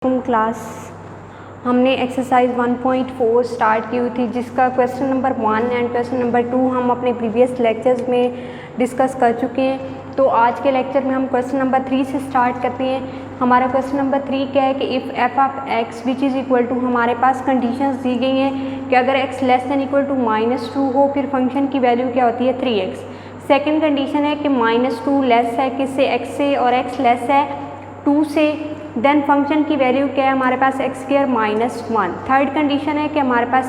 Class हमने exercise 1.4 start की हुई थी, जिसका question number 1 and question number 2 हम अपने प्रीवियस लेक्चर्स में डिस्कस कर चुके हैं। तो आज के लेक्चर में हम क्वेश्चन नंबर 3 से स्टार्ट करते हैं। हमारा क्वेश्चन नंबर 3 क्या है कि if f of x which is equal to, हमारे पास कंडीशंस दी गई हैं कि अगर x less than equal to -2 हो, फिर फंक्शन की वैल्यू क्या होती है 3x। सेकेंड कंडीशन है कि -2 लेस है किससे, x से, और x लेस है 2 से, देन फंक्शन की वैल्यू क्या है हमारे पास x² -1। थर्ड कंडीशन है कि हमारे पास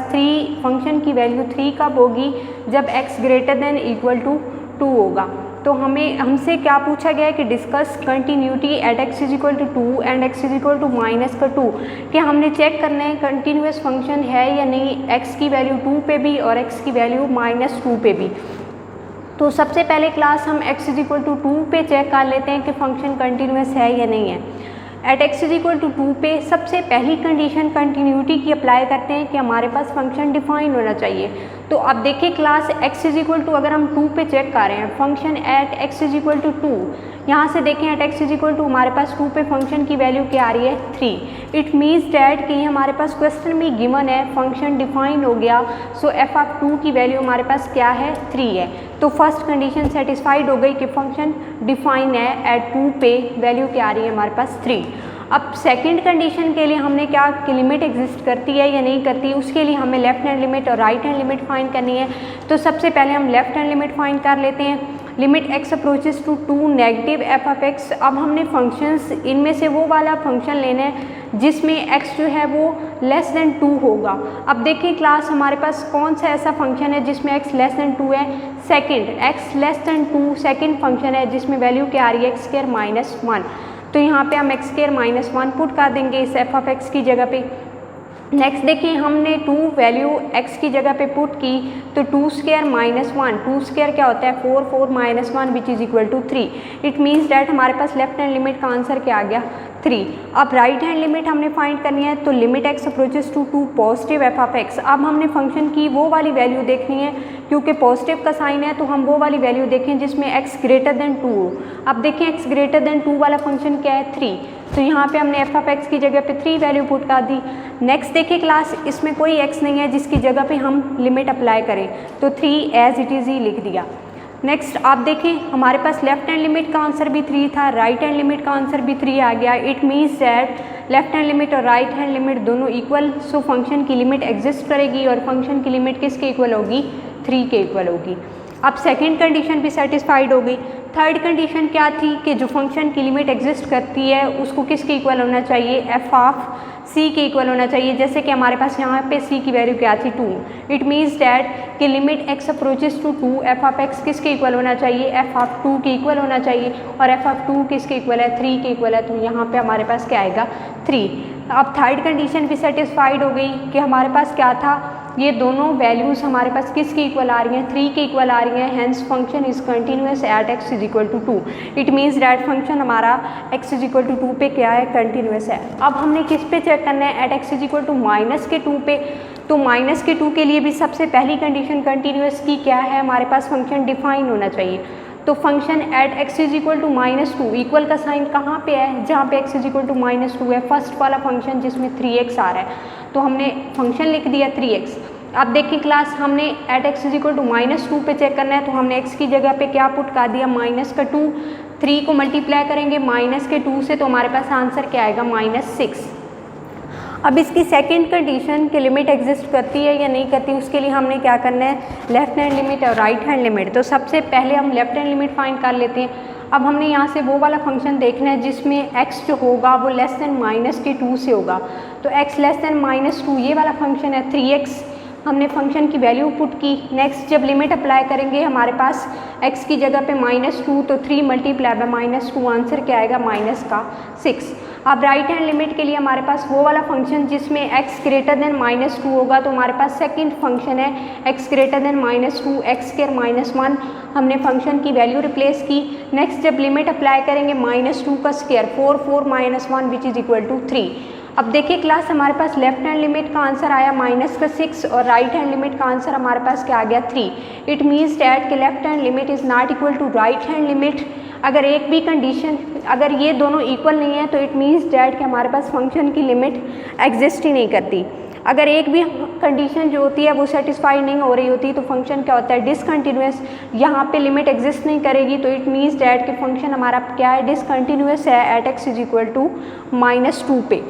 फंक्शन की वैल्यू 3 कब होगी, जब x greater than equal to 2 होगा। तो हमसे क्या पूछा गया है कि discuss continuity at x is equal to 2 and x is equal to -2, कि हमने चेक करना है कंटिन्यूस फंक्शन है या नहीं, x की वैल्यू 2 पे भी और x की वैल्यू -2 पे भी। तो सबसे पहले क्लास हम x इज इक्वल टू 2 पे चेक कर लेते हैं कि फंक्शन कंटिन्यूस है या नहीं है। At x is equal to 2 पे सबसे पहली कंडीशन कंटिन्यूटी की अप्लाई करते हैं कि हमारे पास फंक्शन डिफाइन होना चाहिए। तो अब देखिए class x is equal to, अगर हम 2 पे चेक कर रहे हैं function at x is equal to 2, यहाँ से देखें at x is equal to हमारे पास 2 पे फंक्शन की वैल्यू क्या आ रही है 3। इट मीन्स डैट कि हमारे पास क्वेश्चन में गिवन है फंक्शन डिफाइन हो गया, सो एफ ऑफ 2 की वैल्यू हमारे पास क्या है 3 है। तो फर्स्ट कंडीशन सेटिस्फाइड हो गई कि फंक्शन डिफाइन है एट 2 पे, वैल्यू क्या आ रही है हमारे पास 3। अब सेकंड कंडीशन के लिए हमने क्या कि लिमिट एग्जिस्ट करती है या नहीं करती, उसके लिए हमें लेफ्ट हैंड लिमिट और राइट हैंड लिमिट फाइंड करनी है। तो सबसे पहले हम लेफ्ट हैंड लिमिट फाइंड कर लेते हैं। Limit x approaches to 2 negative f of x। अब हमने फंक्शंस इनमें से वो वाला फंक्शन लेना है जिसमें x जो है वो लेस देन 2 होगा। अब देखिए क्लास हमारे पास कौन सा ऐसा फंक्शन है जिसमें x लेस देन 2 है, second x less then 2 second function है जिसमें वैल्यू क्या आ रही है x² -1। तो यहाँ पे हम x² -1 पुट कर देंगे इस एफ ऑफ x की जगह पे। नेक्स्ट देखिए हमने 2 वैल्यू x की जगह पे पुट की, तो 2² -1, 2² क्या होता है 4, 4 -1 which is equal to 3। It means that हमारे पास लेफ्ट हैंड लिमिट का आंसर क्या आ गया 3। अब राइट हैंड लिमिट हमने फाइंड करनी है, तो limit x approaches to 2 positive f of x। अब हमने फंक्शन की वो वाली वैल्यू देखनी है, क्योंकि पॉजिटिव का साइन है तो हम वो वाली वैल्यू देखें जिसमें x ग्रेटर देन 2 हो। अब देखें x ग्रेटर देन 2 वाला फंक्शन क्या है 3, तो यहाँ पे हमने एफ ऑफ x की जगह पे 3 वैल्यू पुट कर दी। नेक्स्ट देखिए क्लास इसमें कोई x नहीं है जिसकी जगह पे हम लिमिट अप्लाई करें, तो 3 एज इट इज़ ही लिख दिया। नेक्स्ट आप देखें हमारे पास लेफ्ट हैंड लिमिट का आंसर भी 3 था, राइट हैंड लिमिट का आंसर भी 3 आ गया। It means that left hand limit और राइट हैंड लिमिट दोनों इक्वल, सो फंक्शन की लिमिट एग्जिस्ट करेगी और फंक्शन की लिमिट किसके इक्वल होगी 3 के इक्वल होगी। अब सेकेंड कंडीशन भी सेटिस्फाइड हो गई। थर्ड कंडीशन क्या थी कि जो फंक्शन की लिमिट एग्जिस्ट करती है उसको किसके इक्वल होना चाहिए, एफ ऑफ c के इक्वल होना चाहिए। जैसे कि हमारे पास यहाँ पे c की वैल्यू क्या थी 2। इट मीन्स डैट कि limit x approaches to 2 f of x किसके इक्वल होना चाहिए, एफ ऑफ 2 के इक्वल होना चाहिए, और एफ ऑफ 2 किसके इक्वल है 3 के इक्वल है। तो यहाँ पे हमारे पास क्या आएगा 3। अब थर्ड कंडीशन भी सेटिस्फाइड हो गई कि हमारे पास क्या था, ये दोनों वैल्यूज़ हमारे पास किसके इक्वल आ रही हैं 3 के इक्वल आ रही हैं, hence function is continuous at x is equal to 2। It means that function हमारा x इज इक्वल टू 2 पे क्या है कंटिन्यूस है। अब हमने किस पे चेक करना है, at x is equal to -2 पे। तो -2 के लिए भी सबसे पहली कंडीशन कंटिन्यूस की क्या है, हमारे पास फंक्शन डिफाइन होना चाहिए। तो function at x is equal to -2, equal का साइन कहाँ पे है, जहाँ पे x इज इक्वल टू -2 है, फर्स्ट वाला फंक्शन जिसमें 3x आ रहा है, तो हमने फंक्शन लिख दिया 3x। अब देखिए क्लास हमने at x is equal to -2 पे चेक करना है, तो हमने x की जगह पे क्या पुट कर दिया -2, 3 को मल्टीप्लाई करेंगे -2 से, तो हमारे पास आंसर क्या आएगा -6। अब इसकी सेकंड कंडीशन की लिमिट एग्जिस्ट करती है या नहीं करती, उसके लिए हमने क्या करना है लेफ्ट हैंड लिमिट और राइट हैंड लिमिट। तो सबसे पहले हम लेफ्ट हैंड लिमिट फाइंड कर लेते हैं। अब हमने यहाँ से वो वाला फंक्शन देखना है जिसमें x जो होगा वो लेस देन -2 से होगा। तो x लेस देन -2 ये वाला फंक्शन है 3x, हमने फंक्शन की वैल्यू पुट की। नेक्स्ट जब लिमिट अप्लाई करेंगे हमारे पास x की जगह पे -2, तो 3 मल्टीप्लाई बाय -2 आंसर क्या आएगा -6। अब राइट हैंड लिमिट के लिए हमारे पास वो वाला फंक्शन जिसमें x ग्रेटर देन -2 होगा, तो हमारे पास सेकंड फंक्शन है x ग्रेटर देन -2, x² -1, हमने फंक्शन की वैल्यू रिप्लेस की। नेक्स्ट जब लिमिट अप्लाई करेंगे -2 का square 4, 4 -1 which is equal to 3। अब देखिए क्लास हमारे पास लेफ्ट हैंड लिमिट का आंसर आया -6 और राइट हैंड लिमिट का आंसर हमारे पास क्या आ गया 3। इट मीन्स डैट कि left hand limit is not equal to right hand limit. अगर एक भी कंडीशन अगर ये दोनों इक्वल नहीं है तो इट मीन्स डैट कि हमारे पास फंक्शन की लिमिट एग्जिस्ट ही नहीं करती। अगर एक भी कंडीशन जो होती है वो सेटिस्फाई नहीं हो रही होती तो फंक्शन क्या होता है, डिसकंटिन्यूअस। यहाँ पे लिमिट एग्जिस्ट नहीं करेगी तो इट मीन्स डैट कि फंक्शन हमारा क्या है, डिसकंटिन्यूअस है एट x = -2 पे।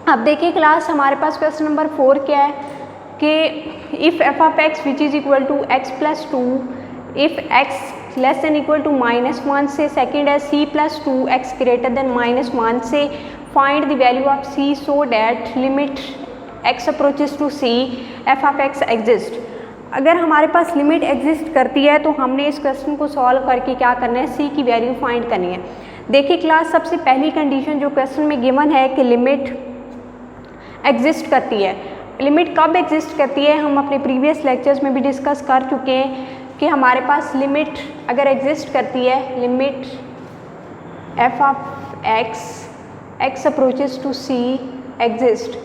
अब देखिए क्लास, हमारे पास क्वेश्चन नंबर 4 क्या है कि if f(x) which is equal to x + 2, if x less than equal to -1 से, सेकेंड है c + 2x ग्रेटर देन -1 से, find the value of c so that limit x approaches to c f(x) exist. अगर हमारे पास limit exist करती है तो हमने इस क्वेश्चन को सॉल्व करके क्या करना है, c की वैल्यू फाइंड करनी है। देखिए क्लास, सबसे पहली कंडीशन जो क्वेश्चन में गिवन है कि लिमिट एग्जिस्ट करती है। लिमिट कब एग्जिस्ट करती है, हम अपने प्रीवियस लेक्चर्स में भी डिस्कस कर चुके हैं कि हमारे पास लिमिट अगर एग्जिस्ट करती है, limit f(x) x approaches to c exist,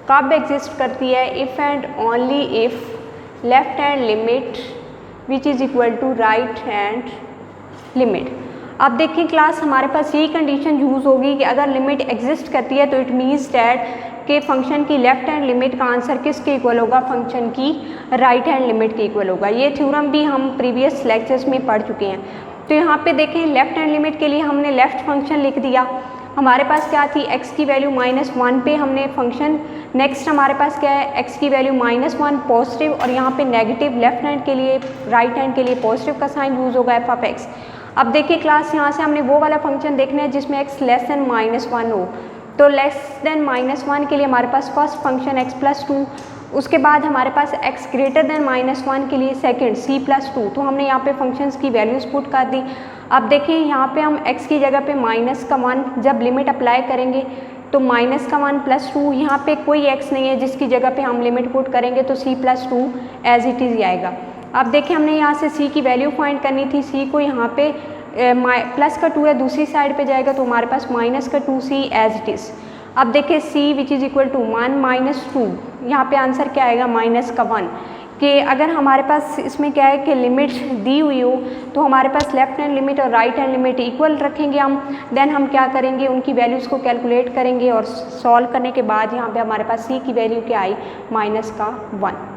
कब एग्जिस्ट करती है, if and only if left hand limit which is equal to right hand limit. अब देखिए क्लास, हमारे पास यही कंडीशन यूज़ होगी कि अगर लिमिट एग्जिस्ट करती है तो इट मीन्स डैट के फंक्शन की लेफ्ट हैंड लिमिट का आंसर किसके इक्वल होगा, फंक्शन की राइट हैंड लिमिट के इक्वल होगा। ये थ्योरम भी हम प्रीवियस लेक्चर्स में पढ़ चुके हैं। तो यहाँ पे देखें, लेफ्ट हैंड लिमिट के लिए हमने लेफ्ट फंक्शन लिख दिया। हमारे पास क्या थी, x की वैल्यू -1 पे हमने फंक्शन, नेक्स्ट हमारे पास क्या है, x की वैल्यू -1 पॉजिटिव, और यहाँ पे नेगेटिव लेफ्ट हैंड के लिए, राइट हैंड के लिए पॉजिटिव का साइन यूज़ होगा f(x). अब देखिए क्लास, यहाँ से हमने वो वाला फंक्शन देखना है जिसमें x लेस देन -1 हो। तो लेस देन -1 के लिए हमारे पास फर्स्ट फंक्शन x + 2, उसके बाद हमारे पास x ग्रेटर देन -1 के लिए सेकंड c + 2। तो हमने यहाँ पे फंक्शंस की वैल्यूज़ पुट कर दी। अब देखिए यहाँ पे हम x की जगह पे -1 जब लिमिट अप्लाई करेंगे तो -1 + 2, यहाँ पे कोई x नहीं है जिसकी जगह पे हम लिमिट पुट करेंगे तो c + 2 एज इट इज़ आएगा। अब देखिए, हमने यहाँ से c की वैल्यू फाइंड करनी थी, c को यहाँ पे प्लस का 2 है, दूसरी साइड पे जाएगा तो हमारे पास -2c एज इट इज़। अब देखिए c which is equal to 1 - 2, यहाँ पे आंसर क्या आएगा, -1। कि अगर हमारे पास इसमें क्या है कि लिमिट दी हुई हो तो हमारे पास लेफ्ट हैंड लिमिट और राइट हैंड लिमिट इक्वल रखेंगे हम, देन हम क्या करेंगे, उनकी वैल्यूज़ को कैलकुलेट करेंगे और सॉल्व करने के बाद यहाँ पे हमारे पास c की वैल्यू क्या आई, -1।